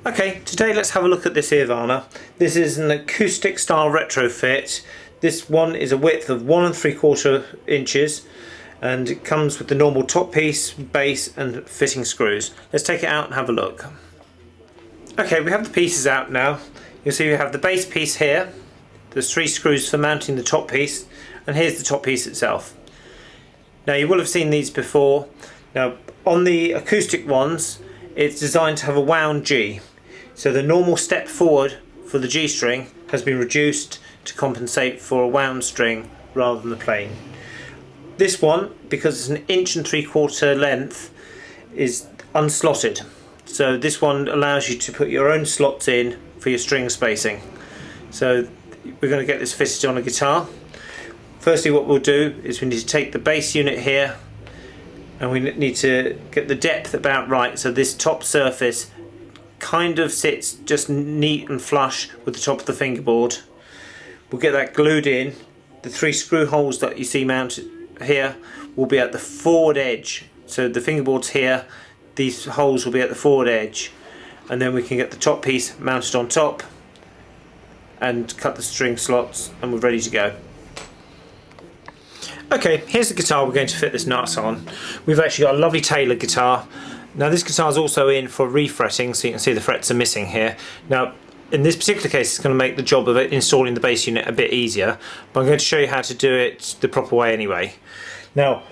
Okay, today let's have a look at this Earvana. This is an acoustic style retrofit. This one is a width of 1 3/4 inches and it comes with the normal top piece, base and fitting screws. Let's take it out and have a look. Okay, we have the pieces out now. You'll see we have the base piece here. There's 3 screws for mounting the top piece, and here's the top piece itself. Now you will have seen these before. Now on the acoustic ones it's designed to have a wound G. So the normal step forward for the G string has been reduced to compensate for a wound string rather than the plain. This one, because it's an 1 3/4 length, is unslotted. So this one allows you to put your own slots in for your string spacing. So we're going to get this fitted on a guitar. Firstly, what we'll do is we need to take the bass unit here and we need to get the depth about right so this top surface kind of sits just neat and flush with the top of the fingerboard. We'll get that glued in. The 3 screw holes that you see mounted here will be at the forward edge. So the fingerboard's here, these holes will be at the forward edge, and then we can get the top piece mounted on top and cut the string slots and we're ready to go. Okay, here's the guitar we're going to fit this nut on. We've actually got a lovely Taylor guitar. Now this guitar is also in for refretting, so you can see the frets are missing here. Now in this particular case it's going to make the job of installing the bass unit a bit easier, but I'm going to show you how to do it the proper way anyway. Now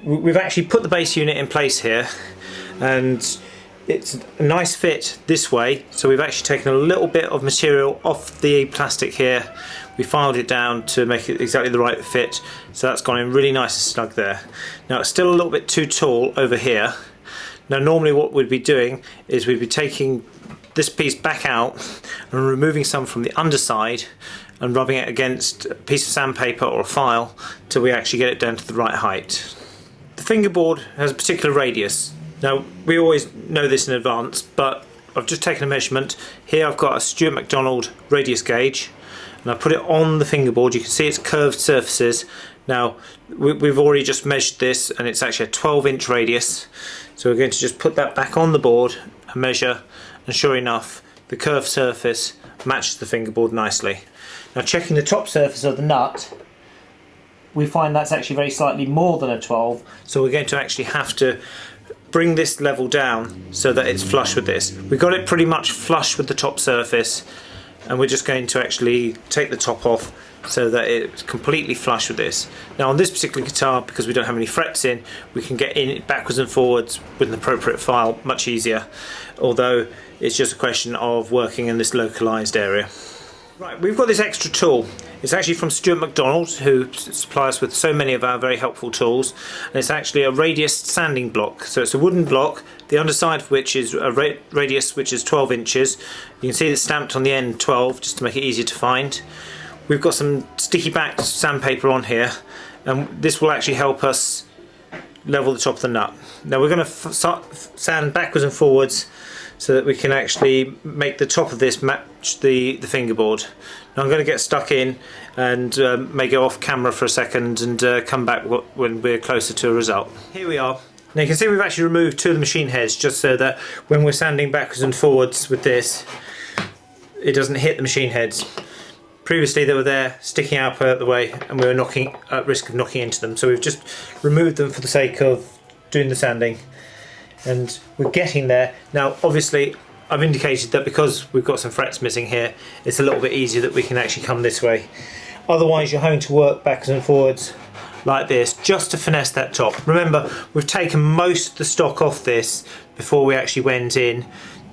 we've actually put the bass unit in place here and it's a nice fit this way, so we've actually taken a little bit of material off the plastic here. We filed it down to make it exactly the right fit, so that's gone in really nice and snug there. Now it's still a little bit too tall over here. Now normally what we'd be doing is we'd be taking this piece back out and removing some from the underside and rubbing it against a piece of sandpaper or a file till we actually get it down to the right height. The fingerboard has a particular radius. Now we always know this in advance, but I've just taken a measurement. Here I've got a Stuart McDonald radius gauge and I put it on the fingerboard. You can see it's curved surfaces. Now we've already just measured this and it's actually a 12-inch radius. So we're going to just put that back on the board and measure, and sure enough the curved surface matches the fingerboard nicely. Now checking the top surface of the nut, we find that's actually very slightly more than a 12, so we're going to actually have to bring this level down so that it's flush with this. We've got it pretty much flush with the top surface and we're just going to actually take the top off so that it's completely flush with this. Now on this particular guitar, because we don't have any frets in, we can get in it backwards and forwards with an appropriate file much easier, although it's just a question of working in this localized area. Right, we've got this extra tool. It's actually from Stuart McDonald, who supplies us with so many of our very helpful tools, and it's actually a radius sanding block. So it's a wooden block, the underside of which is a radius which is 12 inches. You can see it's stamped on the end 12 just to make it easier to find. We've got some sticky backed sandpaper on here, and this will actually help us level the top of the nut. Now we're going to sand backwards and forwards so that we can actually make the top of this match the fingerboard. Now I'm going to get stuck in and may go off camera for a second and come back when we're closer to a result. Here we are. Now you can see we've actually removed 2 of the machine heads just so that when we're sanding backwards and forwards with this, it doesn't hit the machine heads. Previously they were there sticking out of the way and we were at risk of knocking into them, so we've just removed them for the sake of doing the sanding, and we're getting there. Now obviously I've indicated that because we've got some frets missing here, it's a little bit easier that we can actually come this way. Otherwise you're having to work backwards and forwards like this just to finesse that top. Remember, we've taken most of the stock off this before we actually went in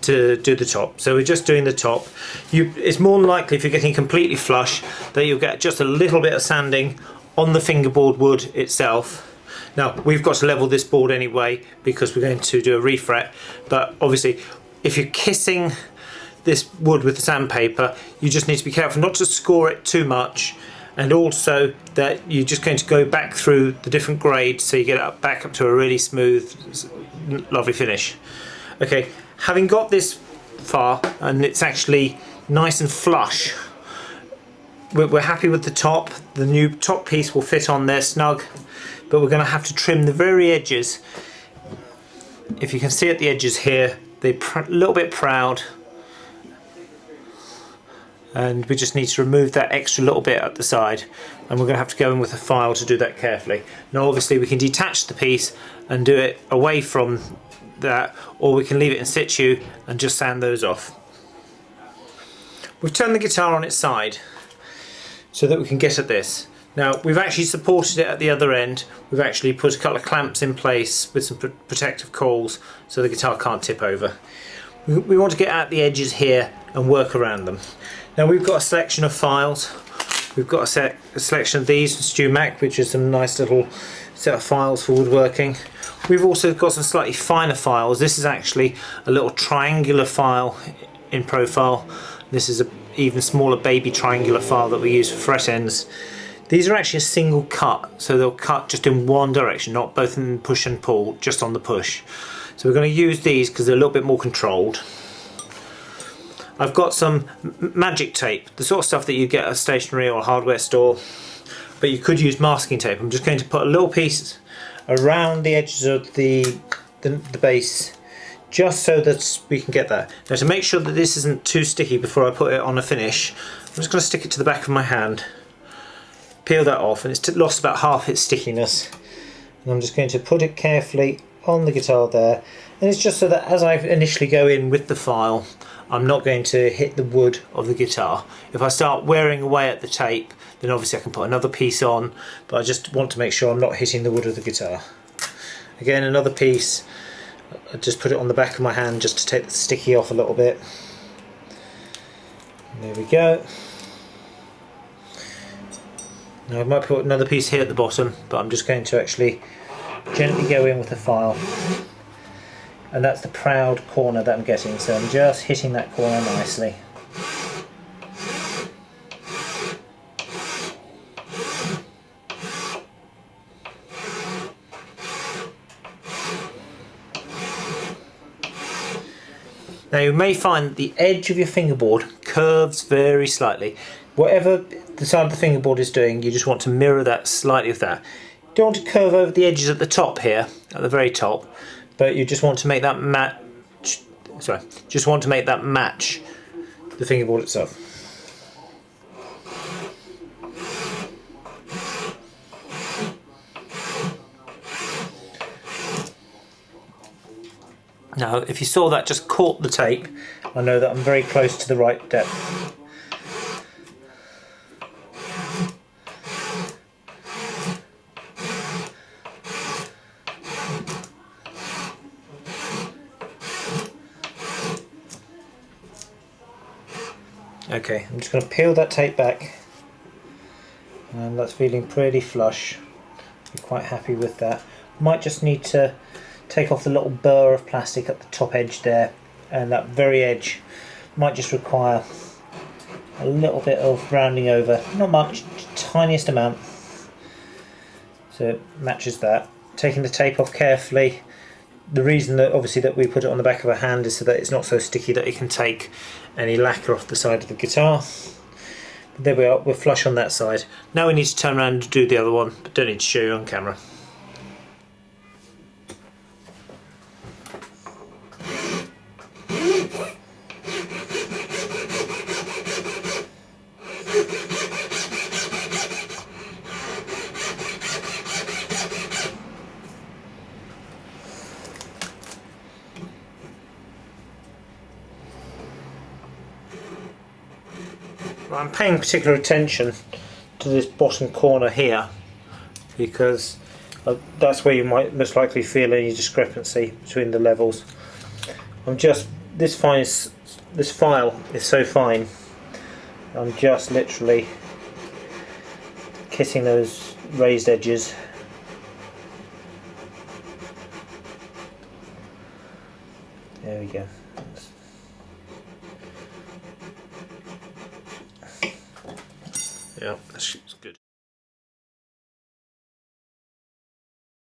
to do the top, so we're just doing the top. It's more than likely, if you're getting completely flush, that you'll get just a little bit of sanding on the fingerboard wood itself. Now we've got to level this board anyway because we're going to do a refret, but obviously if you're kissing this wood with the sandpaper, you just need to be careful not to score it too much, and also that you're just going to go back through the different grades so you get it back up to a really smooth, lovely finish. Okay, having got this far and it's actually nice and flush, we're happy with the top. The new top piece will fit on there snug, but we're going to have to trim the very edges. If you can see at the edges here, they're a little bit proud, and we just need to remove that extra little bit at the side, and we're going to have to go in with a file to do that carefully. Now obviously we can detach the piece and do it away from that, or we can leave it in situ and just sand those off. We've turned the guitar on its side so that we can get at this. Now we've actually supported it at the other end. We've actually put a couple of clamps in place with some protective coils so the guitar can't tip over. We want to get at the edges here and work around them. Now we've got a selection of files. We've got a selection of these from StewMac, which is some nice little set of files for woodworking. We've also got some slightly finer files. This is actually a little triangular file in profile. This is an even smaller baby triangular file that we use for fret ends. These are actually a single cut, so they'll cut just in one direction, not both in push and pull, just on the push. So we're going to use these because they're a little bit more controlled. I've got some magic tape, the sort of stuff that you get at a stationery or a hardware store, but you could use masking tape. I'm just going to put a little piece around the edges of the base, just so that we can get that. Now to make sure that this isn't too sticky before I put it on a finish, I'm just going to stick it to the back of my hand, peel that off, and it's lost about half its stickiness. And I'm just going to put it carefully on the guitar there, and it's just so that as I initially go in with the file, I'm not going to hit the wood of the guitar. If I start wearing away at the tape, then obviously I can put another piece on, but I just want to make sure I'm not hitting the wood of the guitar. Again, another piece, I just put it on the back of my hand just to take the sticky off a little bit. And there we go. Now I might put another piece here at the bottom, but I'm just going to actually gently go in with the file. And that's the proud corner that I'm getting, so I'm just hitting that corner nicely. Now you may find that the edge of your fingerboard curves very slightly. Whatever the side of the fingerboard is doing, you just want to mirror that slightly with that. You don't want to curve over the edges at the top here, at the very top, but you just want to make that match the fingerboard itself. Now if you saw that just caught the tape, I know that I'm very close to the right depth. Okay, I'm just going to peel that tape back, and that's feeling pretty flush. I'm quite happy with that. Might just need to take off the little burr of plastic at the top edge there, and that very edge might just require a little bit of rounding over, not much, just tiniest amount, so it matches that. Taking the tape off carefully. The reason that obviously that we put it on the back of a hand is so that it's not so sticky that it can take any lacquer off the side of the guitar. But there we are, we're flush on that side. Now we need to turn around and do the other one, but don't need to show you on camera. I'm paying particular attention to this bottom corner here because that's where you might most likely feel any discrepancy between the levels. This file is so fine, I'm just literally kissing those raised edges. There we go. Yeah,